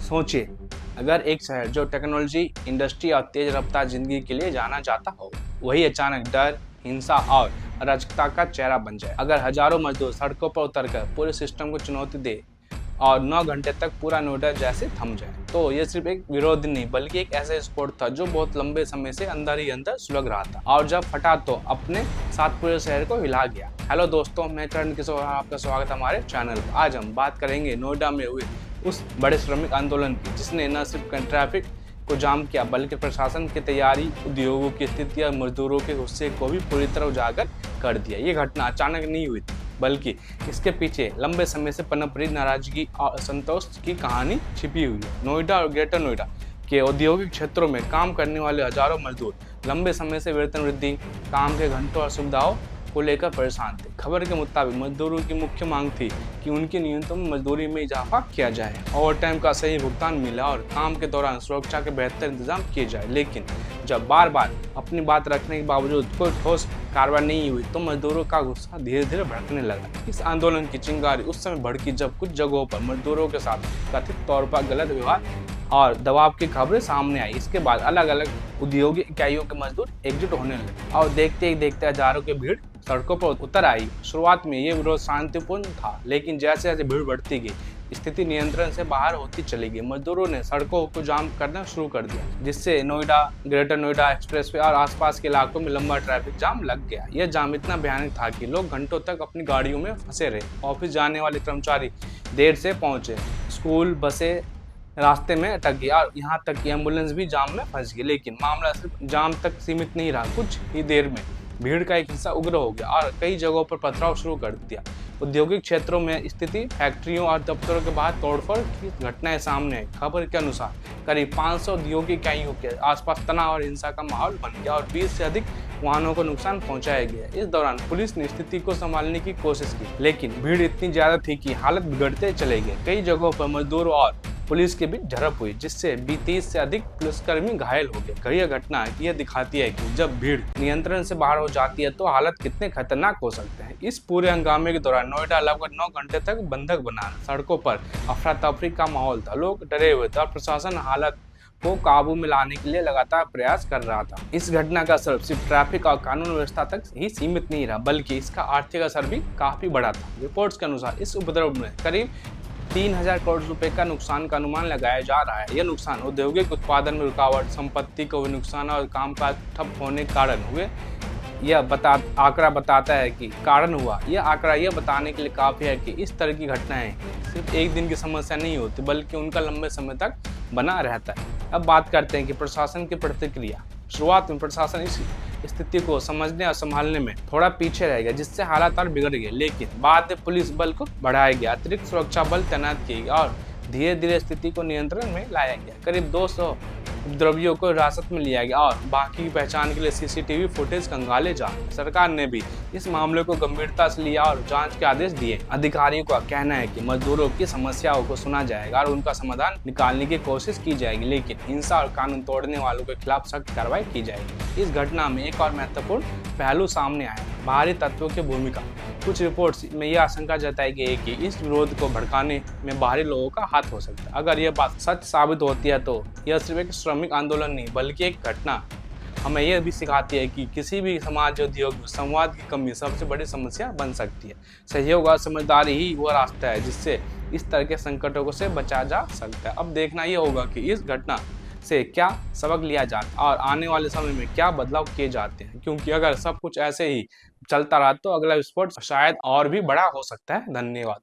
सोचिए, अगर एक शहर जो टेक्नोलॉजी, इंडस्ट्री और तेज रफ्तार जिंदगी के लिए जाना जाता हो, वही अचानक डर, हिंसा और अराजकता का चेहरा बन जाए। अगर हजारों मजदूर सड़कों पर उतरकर पूरे सिस्टम को चुनौती दे और 9 घंटे तक पूरा नोएडा जैसे थम जाए, तो ये सिर्फ एक विरोध नहीं बल्कि एक ऐसा स्पोर्ट था जो बहुत लंबे समय से अंदर ही अंदर सुलग रहा था और जब फटा तो अपने साथ पूरे शहर को हिला गया। हेलो दोस्तों, मैं करण किशोर, आपका स्वागत है हमारे चैनल पर। आज हम बात करेंगे नोएडा में हुए उस बड़े श्रमिक आंदोलन की, जिसने न सिर्फ ट्रैफिक को जाम किया बल्कि प्रशासन की तैयारी, उद्योगों की स्थिति और मजदूरों के गुस्से को भी पूरी तरह उजागर कर दिया। ये घटना अचानक नहीं हुई थी, बल्कि इसके पीछे लंबे समय से पनप रही नाराजगी और असंतोष की कहानी छिपी हुई है। नोएडा और ग्रेटर नोएडा के औद्योगिक क्षेत्रों में काम करने वाले हजारों मजदूर लंबे समय से वेतन वृद्धि, काम के घंटों और सुविधाओं को लेकर परेशान थे। खबर के मुताबिक मजदूरों की मुख्य मांग थी कि उनकी न्यूनतम मजदूरी में इजाफा किया जाए, ओवरटाइम का सही भुगतान मिले और काम के दौरान सुरक्षा के बेहतर इंतजाम किए जाए। लेकिन जब बार बार अपनी बात रखने के बावजूद कोई ठोस कार्रवाई नहीं हुई, तो मजदूरों का गुस्सा धीरे धीरे भड़कने लगा। इस आंदोलन की चिंगारी उस समय भड़की जब कुछ जगहों पर मजदूरों के साथ कथित तौर पर गलत व्यवहार और दबाव की खबरें सामने आई। इसके बाद अलग अलग उद्योगिक इकाइयों के मजदूर एकजुट होने लगे और देखते ही देखते हजारों की भीड़ सड़कों पर उतर आई। शुरुआत में ये विरोध शांतिपूर्ण था, लेकिन जैसे जैसे भीड़ बढ़ती गई, स्थिति नियंत्रण से बाहर होती चली गई। मजदूरों ने सड़कों को जाम करना शुरू कर दिया, जिससे नोएडा, ग्रेटर नोएडा एक्सप्रेसवे और आसपास के इलाकों में लंबा ट्रैफिक जाम लग गया। यह जाम इतना भयानक था कि लोग घंटों तक अपनी गाड़ियों में फंसे रहे। ऑफिस जाने वाले कर्मचारी देर से पहुंचे, स्कूल बसें रास्ते में अटक गई और यहाँ तक कि एम्बुलेंस भी जाम में फंस गई। लेकिन मामला सिर्फ जाम तक सीमित नहीं रहा। कुछ ही देर में भीड़ का एक हिस्सा उग्र हो गया और कई जगहों पर पथराव शुरू कर दिया। औद्योगिक क्षेत्रों में स्थिति, फैक्ट्रियों और दफ्तरों के बाहर तोड़फोड़ की घटनाएं सामने आई। खबर के अनुसार करीब 500 औद्योगिक इकाइयों के आसपास तनाव और हिंसा का माहौल बन गया और 20 से अधिक वाहनों को नुकसान पहुंचाया गया। इस दौरान पुलिस ने स्थिति को संभालने की कोशिश की, लेकिन भीड़ इतनी ज्यादा थी कि हालत बिगड़ते चले गए। कई जगहों पर मजदूरों और पुलिस के बीच झड़प हुई, जिससे 30 से अधिक पुलिसकर्मी घायल हो गए। यह घटना यह दिखाती है कि जब भीड़ नियंत्रण से बाहर हो जाती है तो हालत कितने खतरनाक हो सकते हैं। इस पूरे हंगामे के दौरान नोएडा लगभग 9 घंटे तक बंधक बना। सड़कों पर अफरा तफरी का माहौल था, लोग डरे हुए थे और प्रशासन हालत को काबू में लाने के लिए लगातार प्रयास कर रहा था। इस घटना का असर सिर्फ ट्रैफिक और कानून व्यवस्था तक ही सीमित नहीं रहा, बल्कि इसका आर्थिक असर भी काफी बड़ा था। रिपोर्ट्स के अनुसार इस उपद्रव में करीब 3000 करोड़ रुपए का नुकसान का अनुमान लगाया जा रहा है। यह नुकसान औद्योगिक उत्पादन में रुकावट, संपत्ति को नुकसान और कामकाज ठप होने के कारण हुए। आंकड़ा बताता है कि कारण हुआ। यह आंकड़ा यह बताने के लिए काफी है कि इस तरह की घटनाएं सिर्फ एक दिन की समस्या नहीं होती, बल्कि उनका लंबे समय तक बना रहता है। अब बात करते हैं कि प्रशासन की प्रतिक्रिया। शुरुआत में प्रशासन इस स्थिति को समझने और संभालने में थोड़ा पीछे रह गया, जिससे हालात और बिगड़ गए। लेकिन बाद में पुलिस बल को बढ़ाया गया, अतिरिक्त सुरक्षा बल तैनात किए गए और धीरे धीरे स्थिति को नियंत्रण में लाया गया। करीब 200 उपद्रवियों को हिरासत में लिया गया और बाकी की पहचान के लिए सीसीटीवी फुटेज खंगाले जा रहे। सरकार ने भी इस मामले को गंभीरता से लिया और जांच के आदेश दिए। अधिकारियों का कहना है कि मजदूरों की समस्याओं को सुना जाएगा और उनका समाधान निकालने की कोशिश की जाएगी, लेकिन हिंसा और कानून तोड़ने वालों के खिलाफ सख्त कार्रवाई की जाएगी। इस घटना में एक और महत्वपूर्ण पहलू सामने आया, बाहरी तत्वों की भूमिका। कुछ रिपोर्ट्स में यह आशंका जताई गई है कि इस विरोध को भड़काने में बाहरी लोगों का हाथ हो सकता है। अगर यह बात सच साबित होती है तो यह सिर्फ एक श्रमिक आंदोलन नहीं बल्कि एक घटना हमें यह भी सिखाती है कि किसी भी समाज उद्योग में संवाद की कमी सबसे बड़ी समस्या बन सकती है। सहयोग और समझदारी ही वो रास्ता है जिससे इस तरह के संकटों से बचा जा सकता है। अब देखना यह होगा कि इस घटना से क्या सबक लिया जाता है और आने वाले समय में क्या बदलाव किए जाते हैं, क्योंकि अगर सब कुछ ऐसे ही चलता रहा तो अगला विस्फोट शायद और भी बड़ा हो सकता है। धन्यवाद।